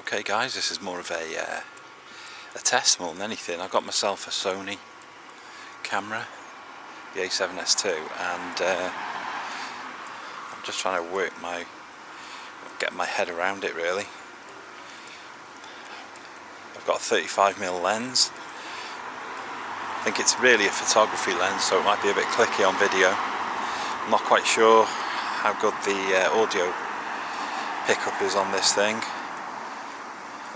Okay guys, this is more of a test more than anything. I got myself a Sony camera, the A7S II, and I'm just trying to get my head around it really. I've got a 35mm lens. I think it's really a photography lens, so it might be a bit clicky on video. I'm not quite sure how good the audio pickup is on this thing.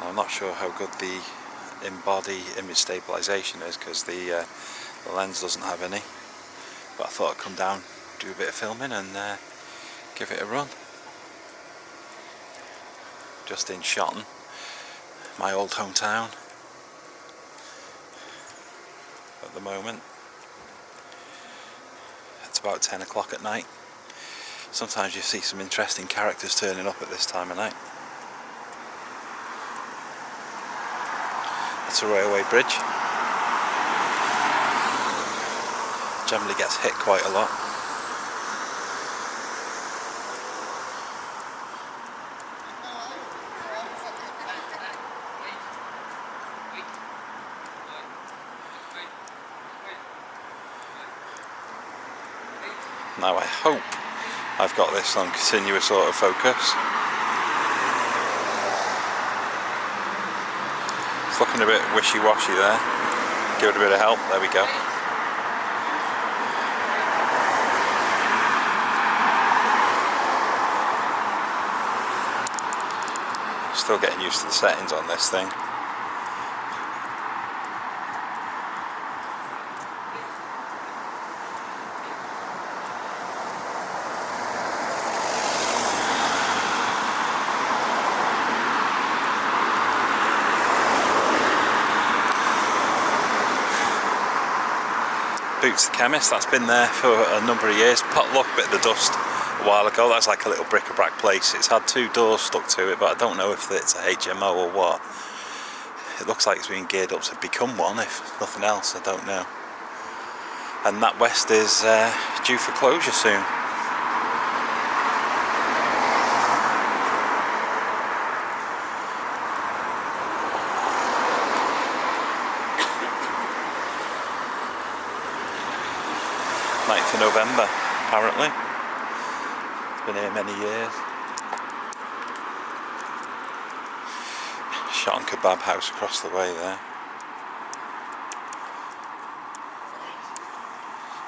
I'm not sure how good the in-body image stabilization is, because the lens doesn't have any. But I thought I'd come down, do a bit of filming and give it a run. Just in Shotton, my old hometown at the moment. It's about 10 o'clock at night. Sometimes you see some interesting characters turning up at this time of night. That's a railway bridge. Generally gets hit quite a lot. Now I hope I've got this on continuous autofocus. It's looking a bit wishy-washy there. Give it a bit of help, there we go. Still getting used to the settings on this thing. Boots the Chemist, that's been there for a number of years. Potluck, bit of the dust a while ago. That's like a little bric-a-brac place. It's had 2 doors stuck to it, but I don't know if it's a HMO or what. It looks like it's being geared up to become one, if nothing else, I don't know. And that West is due for closure soon. For November, apparently. It's been here many years. Shotton kebab house across the way there.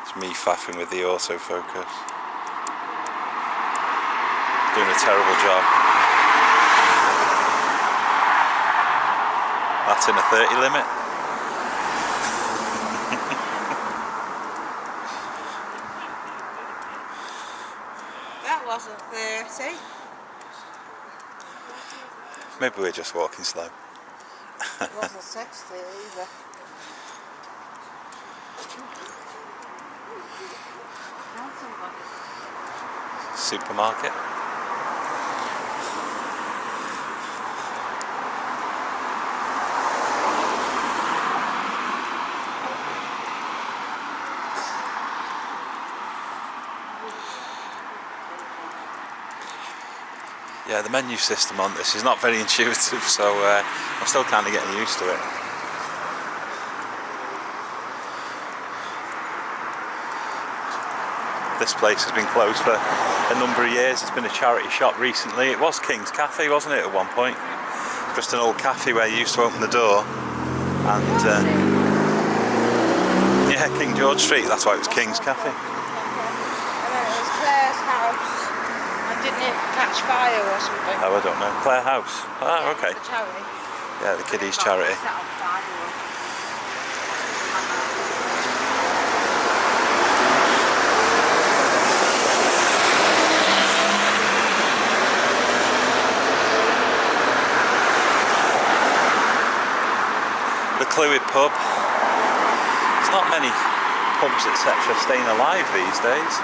It's me faffing with the autofocus. Doing a terrible job. That's in a 30 limit. Wasn't 30. Maybe we're just walking slow. It wasn't 60 either. Supermarket. Yeah, the menu system on this is not very intuitive, so I'm still kind of getting used to it. This place has been closed for a number of years. It's been a charity shop recently. It was King's Cafe, wasn't it, at one point? Just an old cafe where you used to open the door. And yeah, King George Street, that's why it was King's Cafe. And then it was Claire's house. Didn't it catch fire or something? Oh, I don't know. Claire House. Oh, yeah, okay. The charity. Yeah, the kiddies' charity. Set on fire. The Clwyd pub. There's not many pubs, etc., staying alive these days.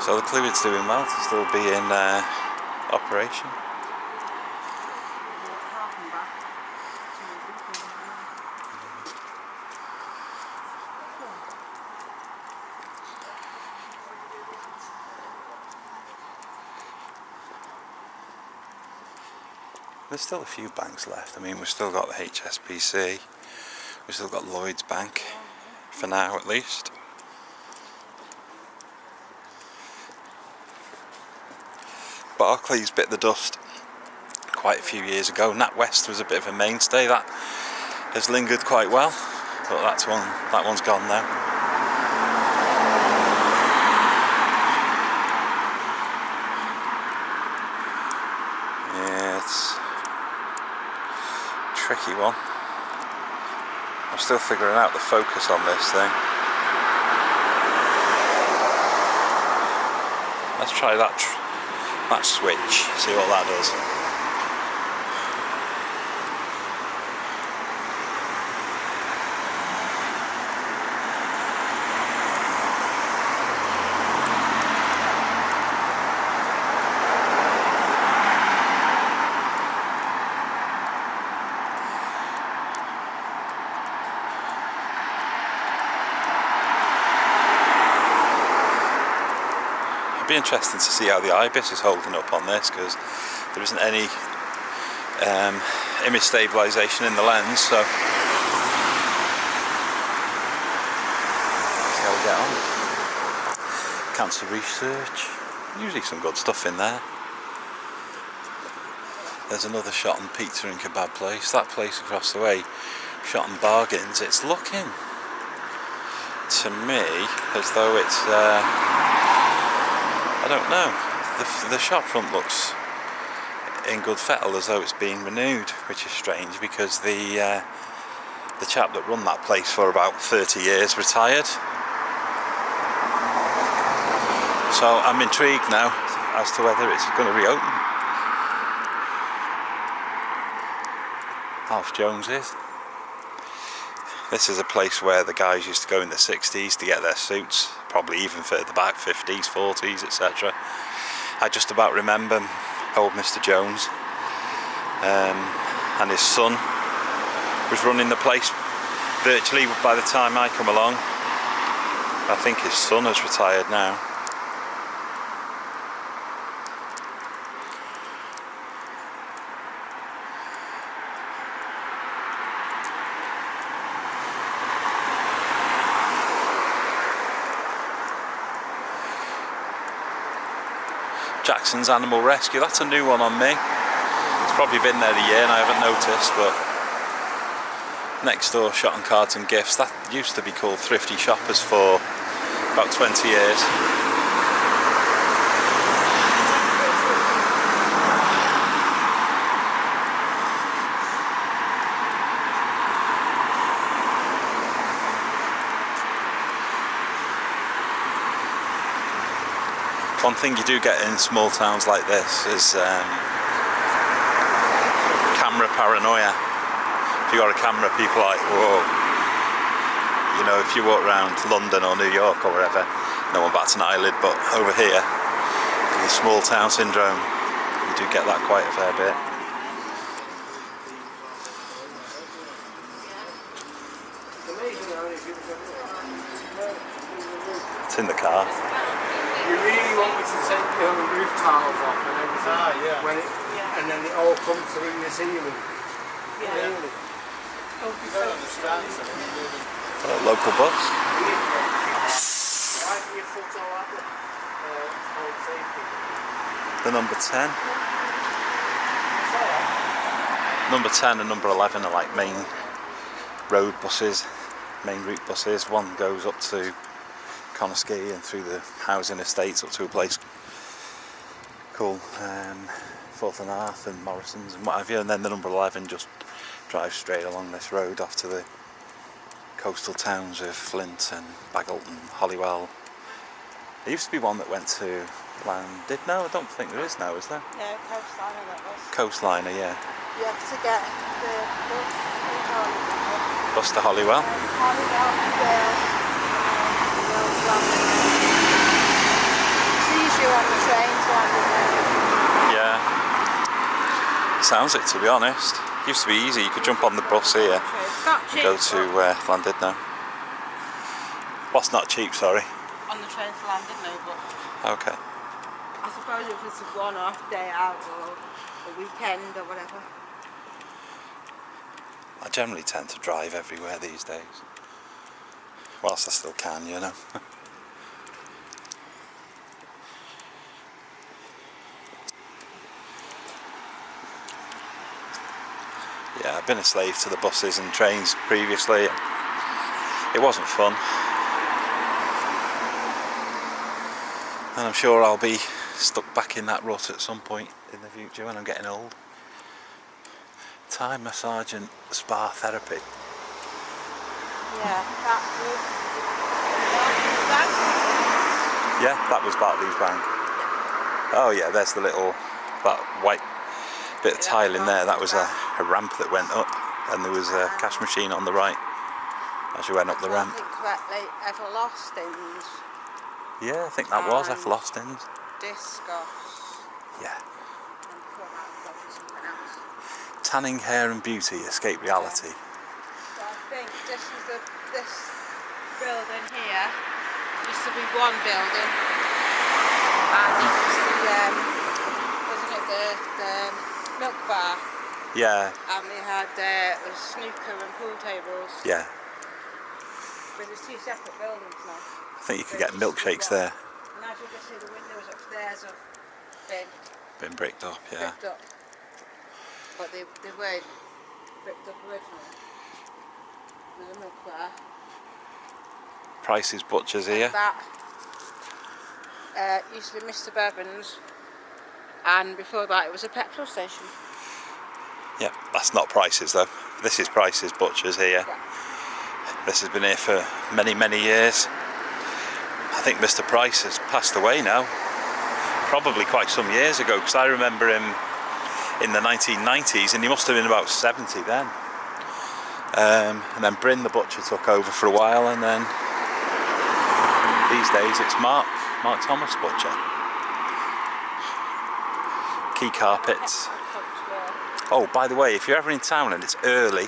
So the Clwyd's doing well to still be in operation. There's still a few banks left. I mean, we've still got the HSBC, we've still got Lloyd's Bank, for now at least. Barclays bit the dust quite a few years ago. NatWest was a bit of a mainstay that has lingered quite well, but that one's gone now. Yeah, it's a tricky one. I'm still figuring out the focus on this thing. Let's try that switch, see what that does. Be interesting to see how the IBIS is holding up on this, because there isn't any image stabilisation in the lens, so let's see how we get on. Cancer research, usually some good stuff in there. There's another Shotton pizza and kebab place. That place across the way, Shotton Bargains, it's looking to me as though it's I don't know. The shop front looks in good fettle, as though it's being renewed, which is strange because the chap that run that place for about 30 years retired. So I'm intrigued now as to whether it's going to reopen. Alf Jones is. This is a place where the guys used to go in the 60s to get their suits, probably even further back, 50s, 40s, etc. I just about remember old Mr. Jones, and his son was running the place virtually by the time I come along. I think his son has retired now. Jackson's Animal Rescue, that's a new one on me. It's probably been there a year and I haven't noticed, but next door, Shotton Cards and Gifts, that used to be called Thrifty Shoppers for about 20 years. One thing you do get in small towns like this is camera paranoia. If you got a camera, people are like, whoa. You know, if you walk around London or New York or wherever, no one bats an eyelid, but over here, the small town syndrome, you do get that quite a fair bit. It's in the car. You really want me to take the roof tiles off and everything, and then it all comes through the ceiling. Yeah. Really? You don't understand something. Local bus. Why do you put all that hold safety? The number 10. Number 10 and number 11 are like main road buses, main route buses. One goes up to Conisky and through the housing estates up to a place called Forth and Arth and Morrison's and what have you, and then the number 11 just drives straight along this road off to the coastal towns of Flint and Baggleton, Holywell. There used to be one that went to Llandudno. I don't think there is now, is there? Yeah, Coastliner that was. Coastliner, yeah. You have to get the Bus to Holywell. Holywell, it's easier on the train to Llandudno. Yeah. Sounds it, to be honest. Used to be easy. You could jump on the bus here and go to Llandudno. What's not cheap, sorry? On the train to Llandudno, but Okay. I suppose if it's a one-off day out or a weekend or whatever. I generally tend to drive everywhere these days. Whilst I still can, you know. Yeah, I've been a slave to the buses and trains previously. It wasn't fun. And I'm sure I'll be stuck back in that rut at some point in the future when I'm getting old. Thai massage and spa therapy. Yeah, that was Yeah, that was Bartley's Bank. Oh yeah, there's the little, that white bit of tile in there. That was a ramp that went up, and there was a cash machine on the right as you went up the ramp. I think correctly, Everlastings. Yeah, I think that was Everlastings. Discos. Yeah. And before that, probably something else. Tanning, hair and beauty, escape reality. So I think this building here used to be one building, and it was wasn't it the milk bar? Yeah. And they had the snooker and pool tables. Yeah. But there's two separate buildings now. I think you could get milkshakes there. And as you can see, the windows upstairs have Been bricked up, yeah. bricked up. But they weren't bricked up originally. There's a milk bar. Price's Butchers here. That used to be Mr. Bevan's, and before that it was a petrol station. Yeah, that's not Price's though. This is Price's Butchers here. Yeah. This has been here for many, many years. I think Mr. Price has passed away now. Probably quite some years ago, because I remember him in the 1990s, and he must have been about 70 then. And then Bryn the butcher took over for a while, and then these days it's Mark Thomas Butcher. Key carpets. Oh, by the way, if you're ever in town and it's early,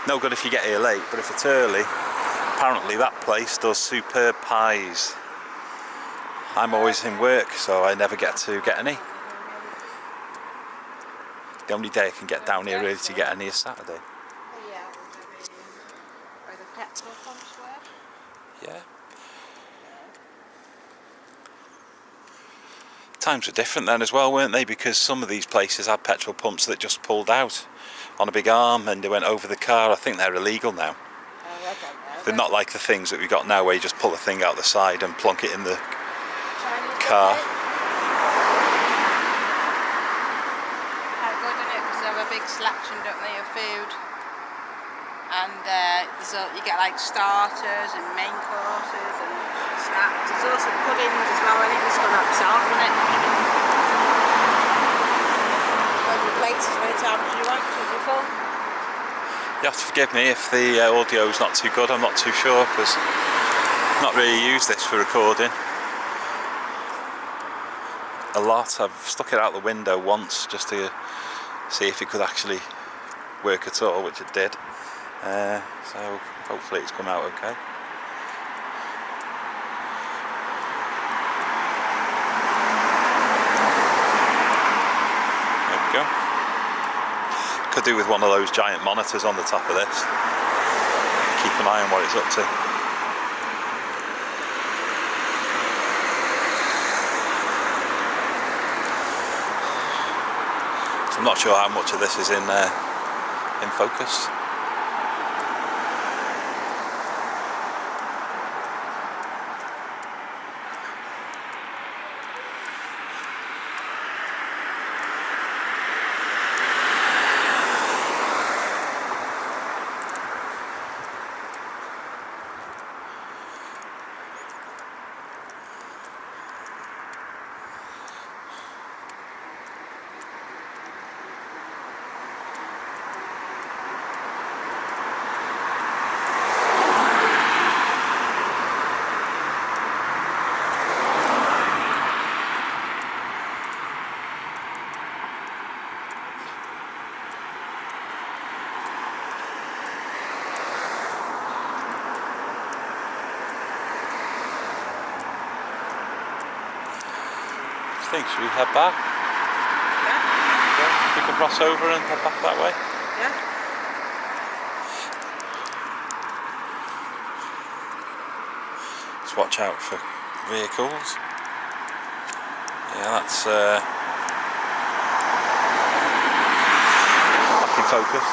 no good if you get here late, but if it's early, apparently that place does superb pies. I'm always in work, so I never get to get any. The only day I can get down here really to get any is Saturday. Yeah, where the petrol pumps were. Yeah. Times were different then as well, weren't they? Because some of these places had petrol pumps that just pulled out on a big arm and they went over the car. I think they're illegal now. They're not like the things that we got now where you just pull a thing out the side and plonk it in the car. How good, isn't it? Because they have a big selection, don't they, of food. And you get like starters and main courses and snacks. There's also puddings as well. I think it's gone up south, isn't it? Open plates as many times as you want to before. You have to forgive me if the audio is not too good. I'm not too sure because I've not really used this for recording a lot. I've stuck it out the window once just to see if it could actually work at all, which it did. So hopefully it's come out okay. There we go. Could do with one of those giant monitors on the top of this. Keep an eye on what it's up to. So I'm not sure how much of this is in focus. Should we head back? Yeah. Yeah. We can cross over and head back that way. Yeah. just watch out for vehicles. Yeah, that's back in focus.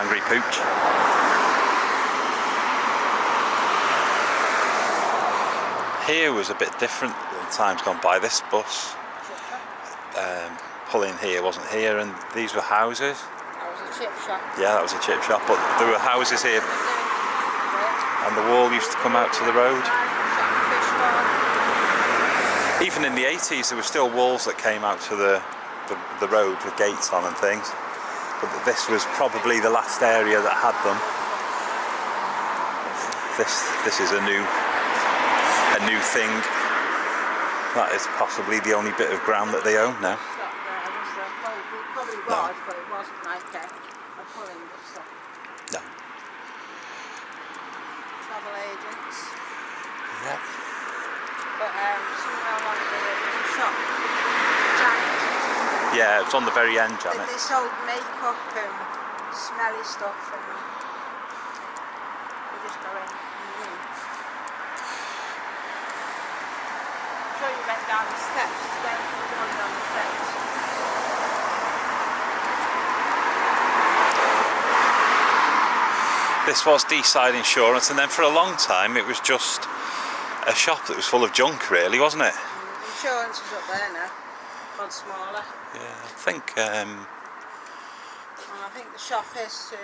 Angry pooch. Here was a bit different in times gone by. This bus pulling here wasn't here, and these were houses. That was a chip shop. Yeah, that was a chip shop, but there were houses here, and the wall used to come out to the road. Even in the 80s, there were still walls that came out to the road with gates on and things. But this was probably the last area that had them. This is a new thing. That is possibly the only bit of ground that they own now. Probably was, but it wasn't like a pulling stuff. No. Travel agents. Yeah. But somewhere along the way there was a shop. Janet. Yeah, it was on the very end, Janet. They sold makeup and smelly stuff, and we just go in. I'm sure you went down the steps today. Going down the steps. This was D-side insurance, and then for a long time it was just a shop that was full of junk, really, wasn't it? Insurance was up there now, gone smaller. Yeah, I think. And I think the shop is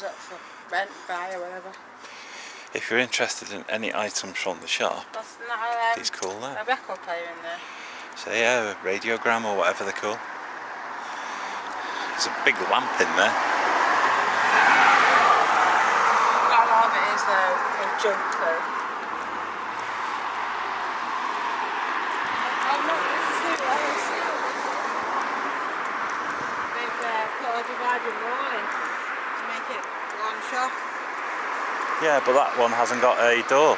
up for rent, buy, or whatever. If you're interested in any items from the shop, That's not these cool there. a record player in there. So yeah, a radiogram or whatever they're called. There's a big lamp in there. A lot of it is junk though. Oh no, this is who else. They've put a dividing wall in to make it one shop. Yeah, but that one hasn't got a door.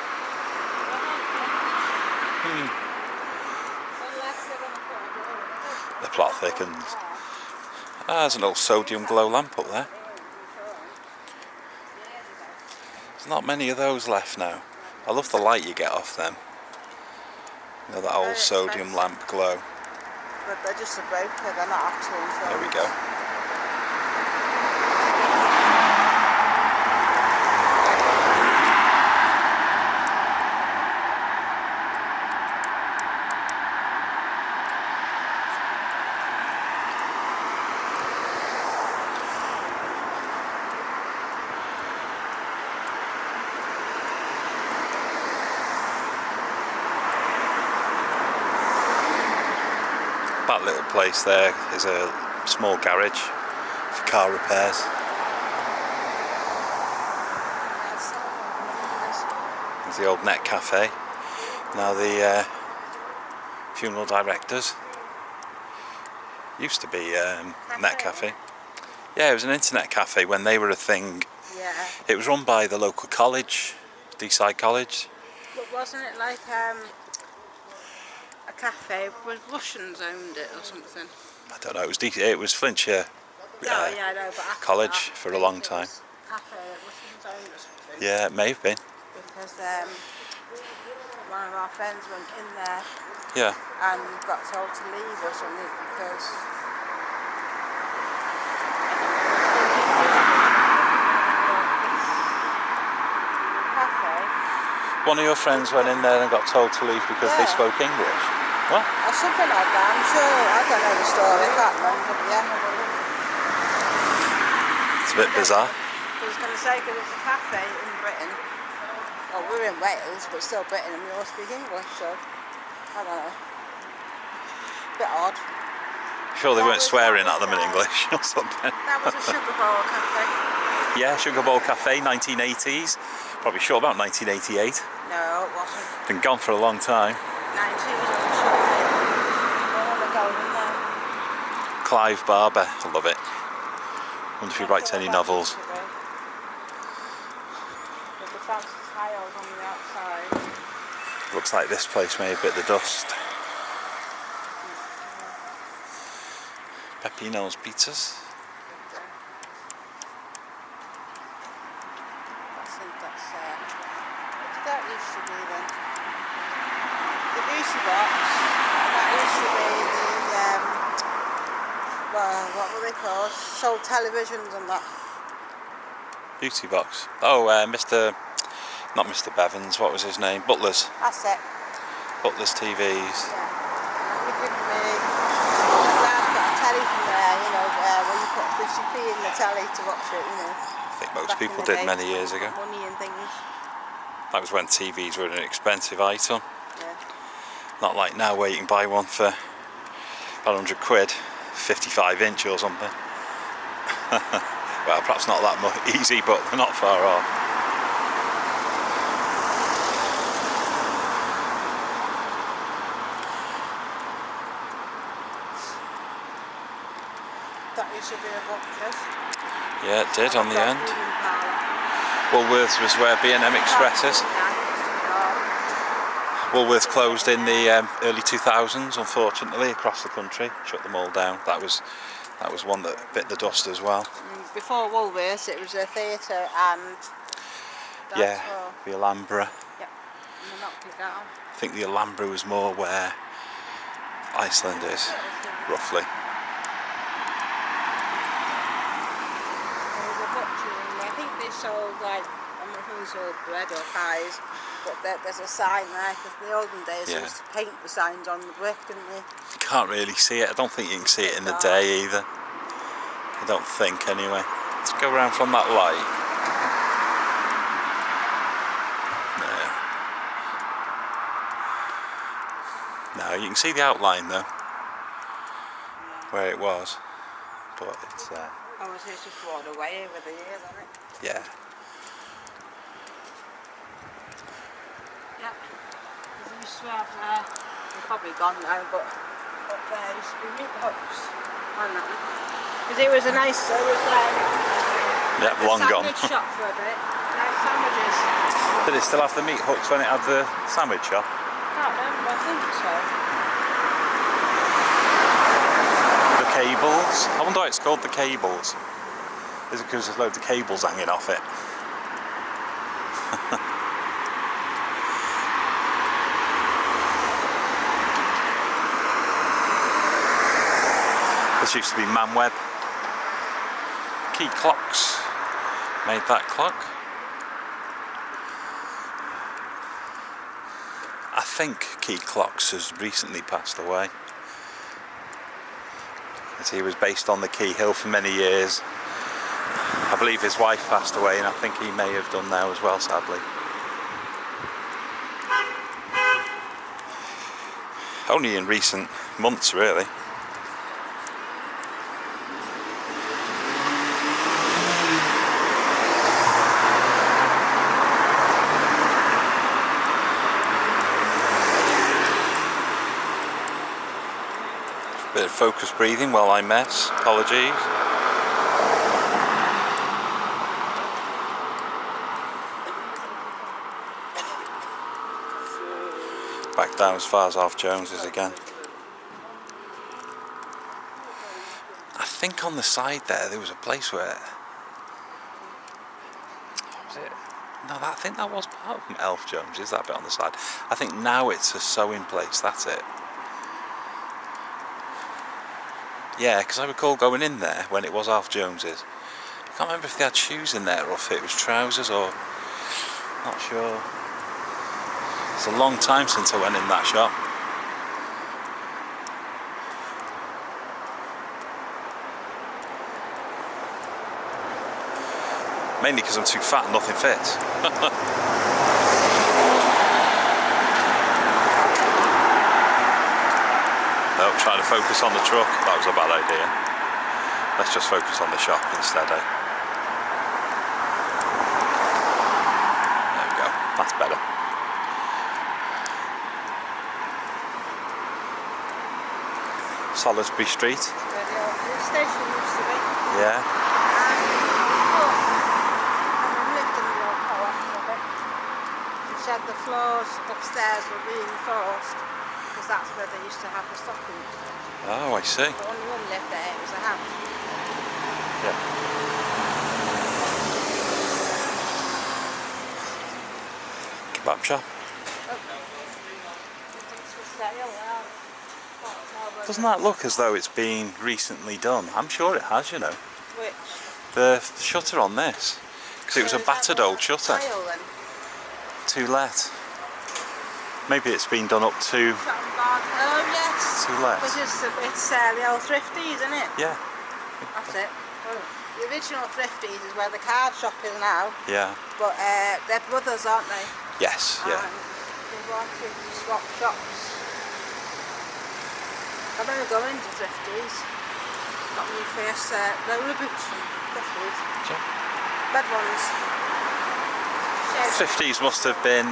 Unless they're going to put a door in. The plot thickens. Ah, there's an old sodium glow lamp up there. There's not many of those left now. I love the light you get off them. You know, that old sodium lamp glow. But they're just a broker, they're not actually. There we go. That little place there is a small garage for car repairs. There's the old Net Cafe. Now the funeral directors. Used to be Net Cafe. Yeah, it was an internet cafe when they were a thing. Yeah. It was run by the local college, D-side College. But wasn't it like a cafe? Was Russians owned it or something? I don't know. It was Flintshire Yeah, I know, but after College that, for a long time. Cafe that Russians owned or something. Yeah, it may have been. Because one of our friends went in there Yeah. and got told to leave or something because cafe. One of your friends went in there and got told to leave because they spoke English. What? Or something like that, I'm sure. I don't know the story, I can't remember, but yeah. It's a bit bizarre. I was going to say, because it's a cafe in Britain, well, we're in Wales, but still Britain, and we all speak English, so I don't know. Bit odd. Sure they weren't swearing at them in English or something. That was a sugar bowl cafe. Yeah, Sugar Bowl Cafe, 1980s. Probably sure about 1988. No, it wasn't. Been gone for a long time. 90s, I'm sure. I remember going in there. Clive Barber, I love it. Wonder if he writes any novels. bouncy tiles on the outside. Looks like this place may have bit the dust. Peppino's Pizzas. What did that used to be then? The beauty box. That used to be the, well, what were they called? Sold televisions and that. Beauty box. Oh, not Mr. Bevans, what was his name? Butler's. That's it. Butler's TVs. Yeah. You give me, Dad got a telly from there, you know, where you put 50p in the telly to watch it, you know. I think most Back in people the did day, many years ago. Money and things. That was when TVs were an expensive item. Yeah. Not like now where you can buy one for about 100 quid, 55 inch or something. Well, perhaps not that much easy, but they're not far off. That used to be a Butcher's. Yeah, it did on the end. Woolworths was where B&M Express is. Woolworths closed in the early 2000s, unfortunately, across the country. Shut them all down. That was one that bit the dust as well. Before Woolworths, it was a theatre and... Yeah, the Alhambra. Yep, and they knocked it down. I think the Alhambra was more where Iceland is, roughly. There was a butcher in there. I think they sold, like, I'm not sure they sold bread or pies, but there's a sign there, because in the olden days they used to paint the signs on the brick, didn't they? You can't really see it. I don't think you can see it in the day either. I don't think, anyway. Let's go around from that light. No, you can see the outline though, where it was, but it's Oh, so it's just walked away over the years, hasn't it? yeah. Yep. There used to have, they're probably gone now, but up there used to be meat hooks on that one. Because it was a nice, Yeah, long gone. sandwich shop for a bit. Nice sandwiches. Did it still have the meat hooks when it had the sandwich shop? Can't remember, I think so. The cables. I wonder why it's called the cables. Is it because there's loads of cables hanging off it? This used to be Manweb. Key Clocks made that clock. I think Key Clocks has recently passed away. As he was based on the Key Hill for many years. I believe his wife passed away, and I think he may have done now as well, sadly. Only in recent months, really. Bit of focused breathing while I mess, apologies. Back down as far as Alf Jones's again. I think on the side there was a place where... was it? No, I think that was part of Alf Jones's, that bit on the side. I think now it's a sewing place, that's it. Yeah, because I recall going in there when it was Alf Jones's. I can't remember if they had shoes in there or if it was trousers or... not sure. It's a long time since I went in that shop. Mainly because I'm too fat and nothing fits. Oh, trying to focus on the truck, that was a bad idea. Let's just focus on the shop instead, eh? There we go, that's better. Salisbury Street. Where the old police station used to be. Yeah. And I'm lifting the old power for a bit. said the floors upstairs were reinforced because that's where they used to have the stocking upstairs. Oh, I see. But when the mum lived there, it was a house. Yeah. Kebab shop. Doesn't that look as though it's been recently done? I'm sure it has, you know. Which? The shutter on this. Because it was a battered old shutter. To let. Maybe it's been done up to. Oh yes. To let. It's the old Thrifties, isn't it? Yeah. That's it. Oh. The original Thrifties is where the card shop is now. Yeah. But they're brothers, aren't they? Yes, yeah. They wanted to swap shops. I remember going to Thrifties. Got my first roller boots from Thrifties. Sure. Red ones. 50s must have been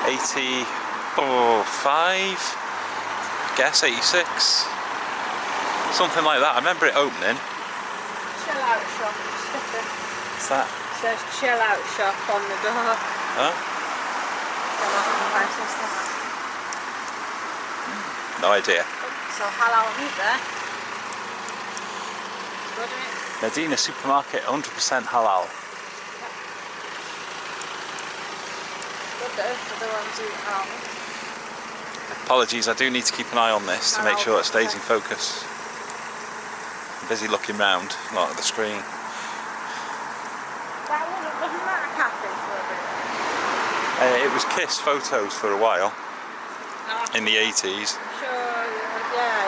85, guess 86, something like that. I remember it opening. Chill out shop. What's that? It says chill out shop on the door. Huh? No idea. So halal meat there. Good, isn't it? Medina supermarket, 100% halal. Good though for the ones who eat halal meat. Apologies, I do need to keep an eye on this to make sure it stays in focus. I'm busy looking round, not at the screen. Wasn't that a cafe for a bit? It was Kiss Photos for a while, in the 80s. Sure, yeah.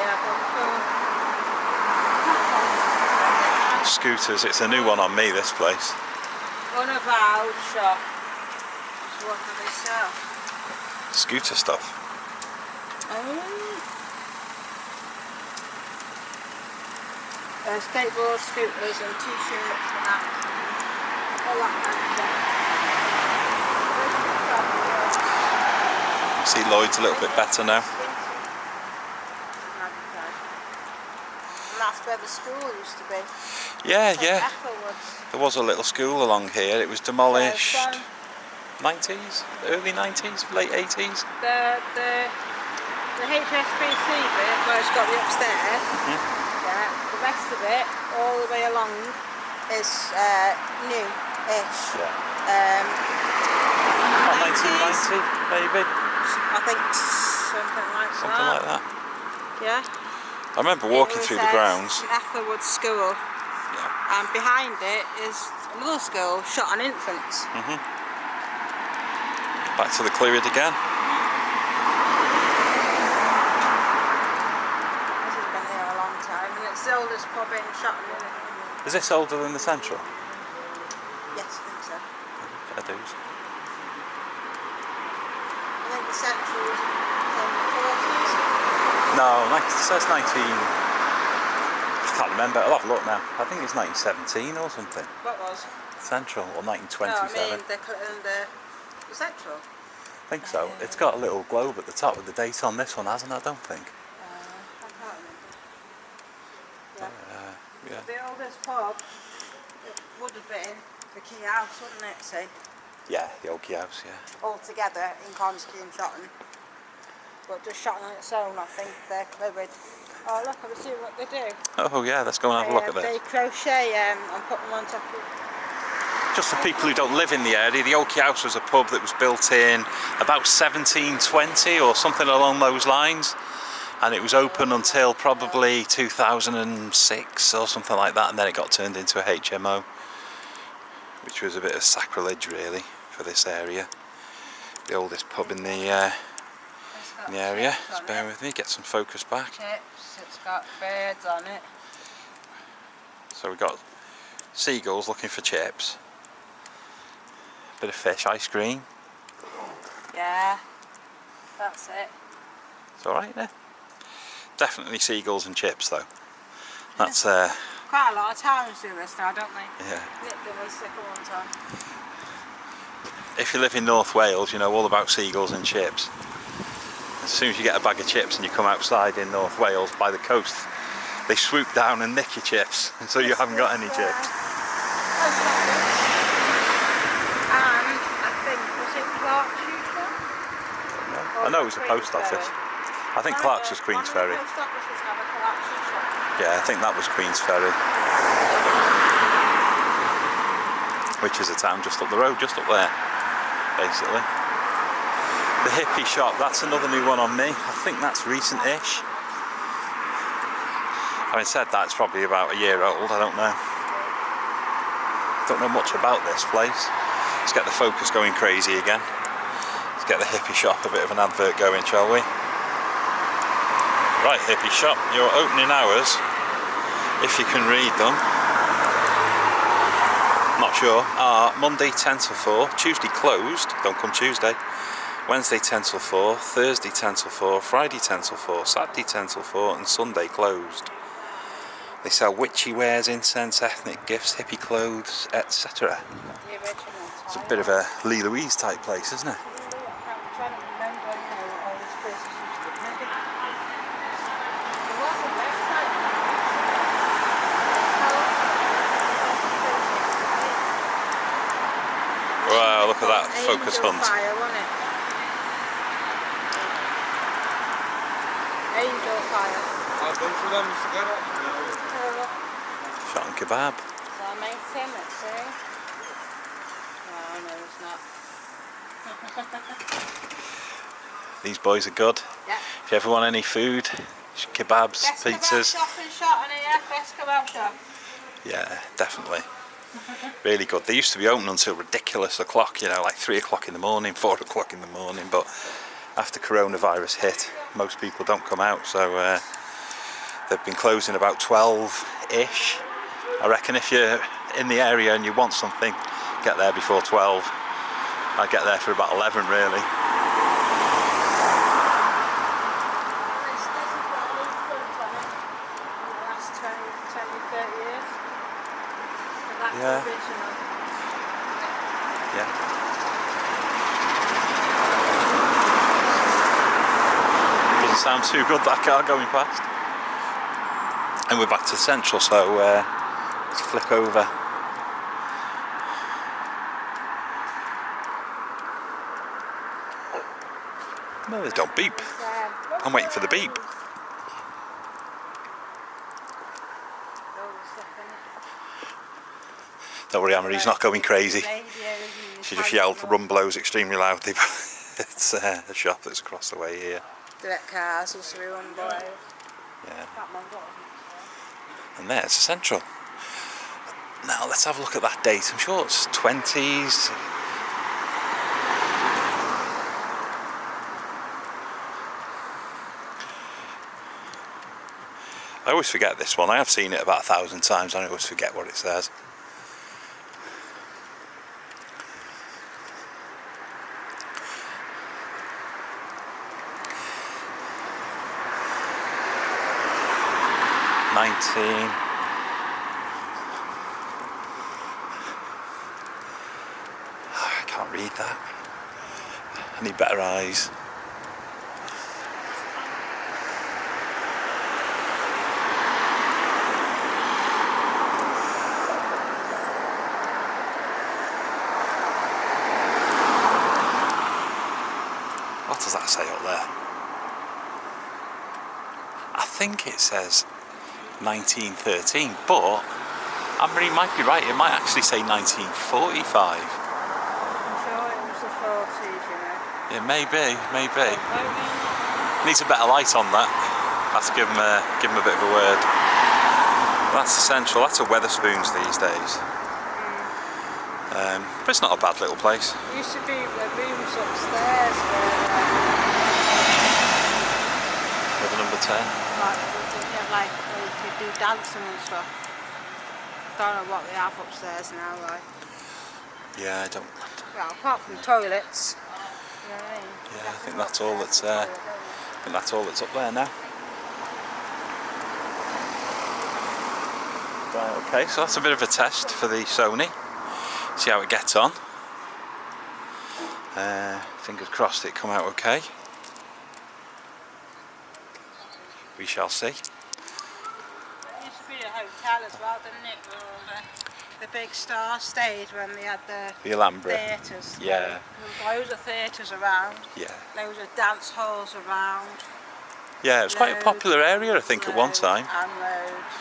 Scooters, it's a new one on me, this place. Unavowed shop. So what do they sell? Scooter stuff. Skateboards, scooters and t-shirts and that. All that kind of stuff. See Lloyd's a little bit better now. And that's where the school used to be. Yeah, St. yeah. Ethelwood's. There was a little school along here. It was demolished. 90s, early 90s, late 80s. The HSBC bit where it's got the upstairs. Yeah. The rest of it, all the way along, is new-ish. Yeah. About 1990, maybe. I think something like that. Yeah. I remember walking through the grounds. St. Ethelwood School. Yeah. And behind it is another school, Shotton Infants. Back to the cleared again. This has been here a long time, and it's the oldest pub in Shotton, isn't it? Is this older than the Central? Yes, I think so. Fair dues. I think the Central was in the 40s. No, it says 19... I can't remember, I'll have a look now. I think it's 1917 or something. What was? Central, or 1927. No, I mean the Central. I think so. It's got a little globe at the top with the date on this one, hasn't it? I don't think. I can't remember. Yeah. The oldest pub, it would have been the Key House, wouldn't it? See? Yeah, the old Key House, yeah. All together in Consky and Shotton. But just Shotton on its own, I think they're cleared. Oh look, have you seen what they do? Oh yeah, let's go and have a look at They this. crochet and put them on top of... Just for people who don't live in the area, the Old Key House was a pub that was built in about 1720 or something along those lines. And it was open until probably 2006 or something like that, and then it got turned into a HMO. Which was a bit of sacrilege really for this area. The oldest pub in the area. Just bear with me, get some focus back. Chips, it's got birds on it. So we've got seagulls looking for chips. Bit of fish, ice cream. Yeah, that's it. It's alright there. Definitely seagulls and chips though. That's Quite a lot of towns do this now, don't they? yeah. Nipped in a sickle one time. If you live in North Wales, you know all about seagulls and chips. As soon as you get a bag of chips and you come outside in North Wales by the coast, they swoop down and nick your chips, and so you haven't got any chips. And I think, was it I know it was the post office. I think Clark's was Queen's Ferry. Post offices have a collection shop. Yeah, I think that was Queen's Ferry. Which is a town just up the road, just up there, basically. The hippie shop, that's another new one on me. I think that's recent-ish. Having said that, it's probably about a year old, I don't know. Don't know much about this place. Let's get the focus going crazy again. Let's get the hippie shop a bit of an advert going, shall we? Right, hippie shop, your opening hours, if you can read them, not sure, are Monday 10 till 4, Tuesday closed, don't come Tuesday, Wednesday 10 till 4, Thursday 10 till 4, Friday 10 till 4, Saturday 10 till 4 and Sunday closed. They sell witchy wares, incense, ethnic gifts, hippie clothes, etc. It's a bit of a Lee Louise type place, isn't it? Wow, look at that focus hunt. Fire, wasn't it? Angel fire. Shotton kebab. Is that makes him, let's see. No, it's not. These boys are good. Yeah. If you ever want any food, kebabs, Best pizzas. kebab shop in Shotton here, best kebab shop. Yeah, definitely. Really good. They used to be open until ridiculous o'clock, you know, like 3 o'clock in the morning, 4 o'clock in the morning, but after coronavirus hit, most people don't come out, so they've been closing about 12-ish. I reckon if you're in the area and you want something, get there before 12. I get there for about 11 really. Yeah. Yeah. Doesn't sound too good, that car going past. And we're back to Central, so let's flick over. No, there's no beep. I'm waiting for the beep. Don't worry, Anne-Marie's not going crazy. She just yelled run blows extremely loudly, but it's a shop that's across the way here. Direct cars used to be run by. Yeah. And there's the Central. Now let's have a look at that date. I'm sure it's 20s. I always forget this one. I have seen it about 1,000 times and I always forget what it says. I can't read that. I need better eyes. What does that say up there? I think it says 1913, but Anne-Marie might be right, it might actually say 1945. I'm sure it was the 40s, you know. Yeah, maybe. Needs a better light on that. Have to give him a bit of a word. That's the Central, that's a Wetherspoons these days. But it's not a bad little place. There used to be rooms upstairs With a number 10. like you could do dancing and stuff. Don't know what they have upstairs now, like. Yeah, I don't. Well, apart from toilets. You know what I mean? Yeah, I think that's all that's. I think that's all that's up there now. Right, okay, so that's a bit of a test for the Sony. See how it gets on. Fingers crossed it come out okay. We shall see. It used to be a hotel as well, didn't it? the big star stage when they had the Alhambra. theatres. Yeah. There was loads of theatres around. Yeah. Loads of dance halls around. Yeah, it was quite a popular area, I think, at one time. And loads.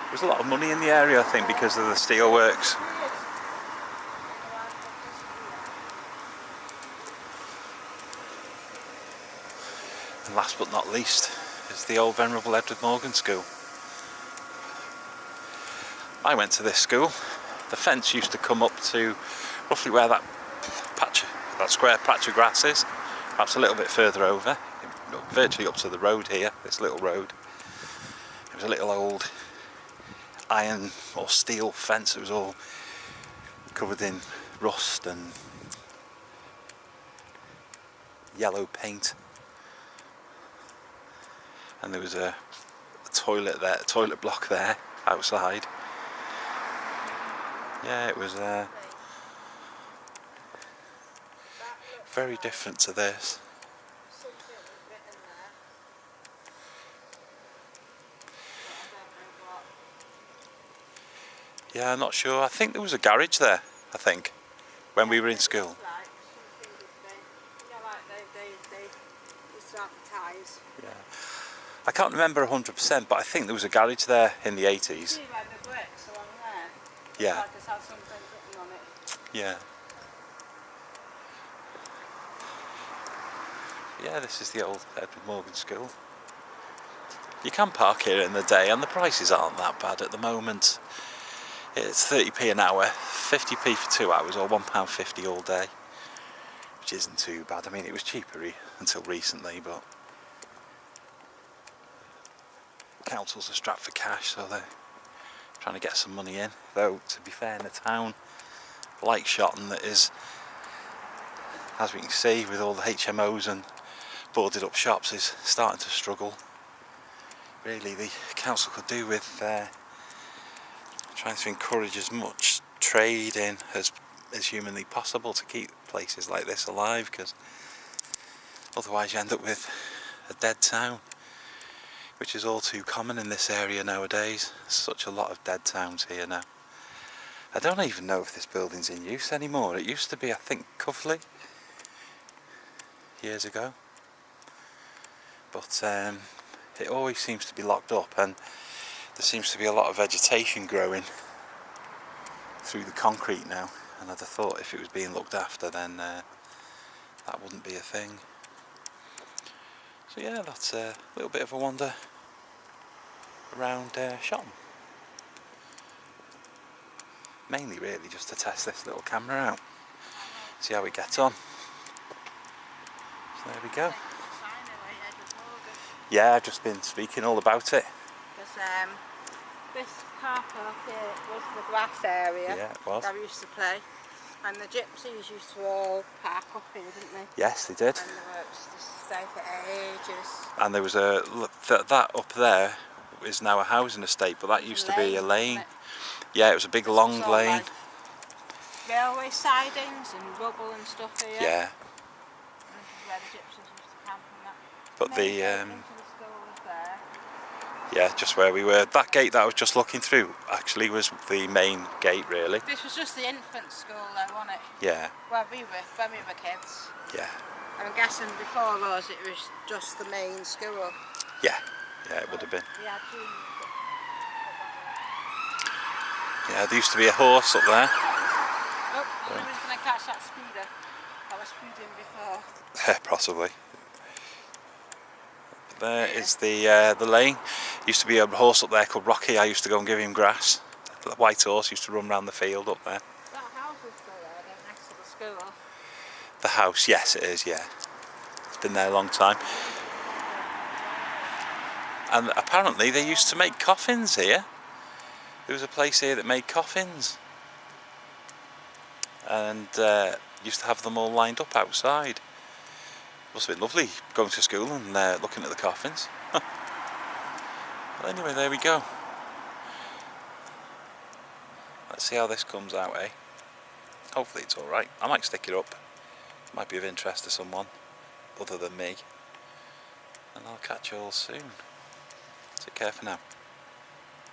There was a lot of money in the area, I think, because of the steelworks. And last but not least is the old Venerable Edward Morgan School. I went to this school. The fence used to come up to roughly where that square patch of grass is, perhaps a little bit further over, virtually up to the road here, this little road. It was a little old iron or steel fence. It was all covered in rust and yellow paint. And there was a toilet there, a toilet block there outside. Yeah, it was very different to this. Yeah, I'm not sure. I think there was a garage there, I think, when we were in school. Yeah. I can't remember 100%, but I think there was a garage there in the 80s. Yeah. Yeah. Yeah, this is the old Edward Morgan School. You can park here in the day and the prices aren't that bad at the moment. It's 30p an hour, 50p for 2 hours, or £1.50 all day, which isn't too bad. I mean, it was cheaper until recently, but councils are strapped for cash, so they're trying to get some money in. Though, to be fair, in a town like Shotton that is, as we can see, with all the HMOs and boarded up shops, is starting to struggle. Really, the council could do with trying to encourage as much trade in as humanly possible to keep places like this alive, because otherwise you end up with a dead town, which is all too common in this area nowadays. There's such a lot of dead towns here now. I don't even know if this building's in use anymore. It used to be, I think, Cuffley years ago, but it always seems to be locked up, and there seems to be a lot of vegetation growing through the concrete now, and I'd have thought if it was being looked after, then that wouldn't be a thing. So yeah, that's a little bit of a wander around Shotton. Mainly really just to test this little camera out, see how it gets on. So there we go. Yeah, I've just been speaking all about it. Because this car park here was the grass area. Yeah, it was. That we used to play. And the gypsies used to all park up here, didn't they? Yes, they did. And they were to stay for ages. And there was that up there is now a housing estate, but that used to be a lane. Yeah, it was a big long lane. Like railway sidings and rubble and stuff here. Yeah. And this is where the gypsies used to camp and that. But Main gate into the school was there. yeah, just where we were. That gate that I was just looking through actually was the main gate, really. This was just the infant school though, wasn't it? Yeah. When we were kids. Yeah. I'm guessing before us it was just the main school. Yeah. Yeah, it would have been. Yeah, Yeah, there used to be a horse up there. oh, somebody's going to catch that speeder. I was speeding before. Possibly. There is the lane. Used to be a horse up there called Rocky. I used to go and give him grass. The white horse used to run around the field up there. That house is still there, then, next to the school. The house, yes it is, yeah. It's been there a long time. And apparently they used to make coffins here. There was a place here that made coffins. And used to have them all lined up outside. Must have been lovely going to school and looking at the coffins. Well, anyway, there we go. Let's see how this comes out, eh? Hopefully it's alright. I might stick it up. Might be of interest to someone other than me. And I'll catch you all soon. Take care for now.